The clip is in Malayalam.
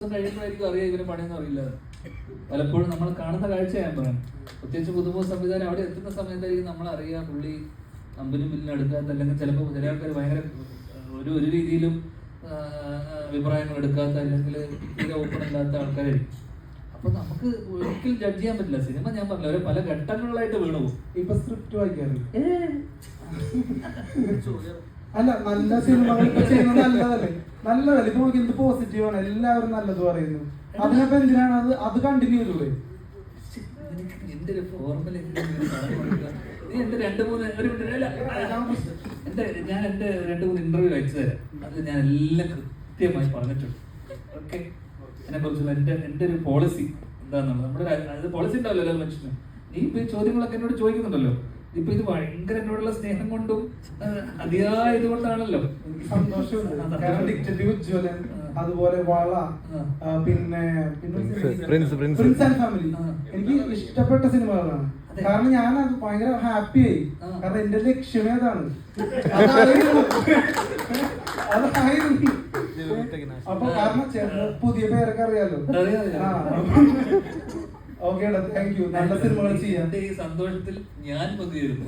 കഴിയുമ്പോഴായിരിക്കും അറിയാം ഇവരെ പണിയൊന്നും അറിയില്ല. പലപ്പോഴും നമ്മൾ കാണുന്ന കാഴ്ച ഞാൻ പറയാം. പ്രത്യേകിച്ച് പുതുമുഖ സംവിധാനം അവിടെ എത്തുന്ന സമയത്തായിരിക്കും നമ്മൾ അറിയാം പുള്ളി അമ്പനും ബില്ലിനും എടുക്കാത്ത, അല്ലെങ്കിൽ ചിലപ്പോൾ ചില ആൾക്കാർ ഭയങ്കര ഒരു രീതിയിലും അഭിപ്രായങ്ങൾ എടുക്കാത്ത, അല്ലെങ്കിൽ തീരെ ഓപ്പൺ അല്ലാത്ത ആൾക്കാരായിരിക്കും. അപ്പൊ നമുക്ക് ഒരിക്കലും ജഡ്ജ് ചെയ്യാൻ പറ്റില്ല. സിനിമ ഞാൻ പറഞ്ഞില്ല, ഒരു പല ഘട്ടങ്ങളിലായിട്ട് വീണു പോകും. ഇപ്പൊ സ്ക്രിപ്റ്റ് വായിക്കാറില്ല. അല്ല, നല്ല സിനിമകൾ ചെയ്യുന്നത് നല്ലതല്ലേ. ഇപ്പൊ നമുക്ക് എന്ത് പോസിറ്റീവാണ്, എല്ലാവരും നല്ലത് പറയുന്നു. അതിനപ്പോ എന്തിനാണ് അത് കണ്ടിന്യൂ ചെയ്തൂടെ? എന്റെ ഒരു ഫോർമൽ എന്റെ ഞാൻ എന്റെ 2-3 ഇന്റർവ്യൂ അയച്ചു തരാം. അത് ഞാൻ എല്ലാം കൃത്യമായി പറഞ്ഞിട്ടുണ്ട്. ഓക്കെ, അതിനെ കുറിച്ചുള്ള എന്റെ ഒരു പോളിസി എന്താണെന്നുള്ളത്. നമ്മുടെ അത് പോളിസി ഉണ്ടാവില്ല എല്ലാ മനുഷ്യനും. നീ ഇപ്പൊ ഈ ചോദ്യങ്ങളൊക്കെ എന്നോട് ചോദിക്കുന്നുണ്ടല്ലോ, ഇപ്പൊ ഇത് ഭയങ്കര എന്നോടുള്ള സ്നേഹം കൊണ്ടും അതിയായ ഇതുകൊണ്ടാണല്ലോ. എനിക്ക് സന്തോഷമുണ്ട്. കാരണം ഡിക്റ്റേറ്റീവ് ഉജ്ജ്വലൻ, അതുപോലെ വള, പിന്നെ പ്രിൻസ് ആൻഡ് ഫാമിലി എനിക്ക് ഇഷ്ടപ്പെട്ട സിനിമകളാണ്. കാരണം ഞാൻ അത് ഭയങ്കര ഹാപ്പി ആയി. കാരണം എന്റെ ലക്ഷ്യമേ അതാണ്. അപ്പൊ കാരണം പുതിയ പേരൊക്കെ അറിയാലോ. Okay, thank you. നല്ല സിനിമകൾ ചെയ്യാം. ഈ സന്തോഷത്തിൽ ഞാൻ പങ്കുചേരുന്നു.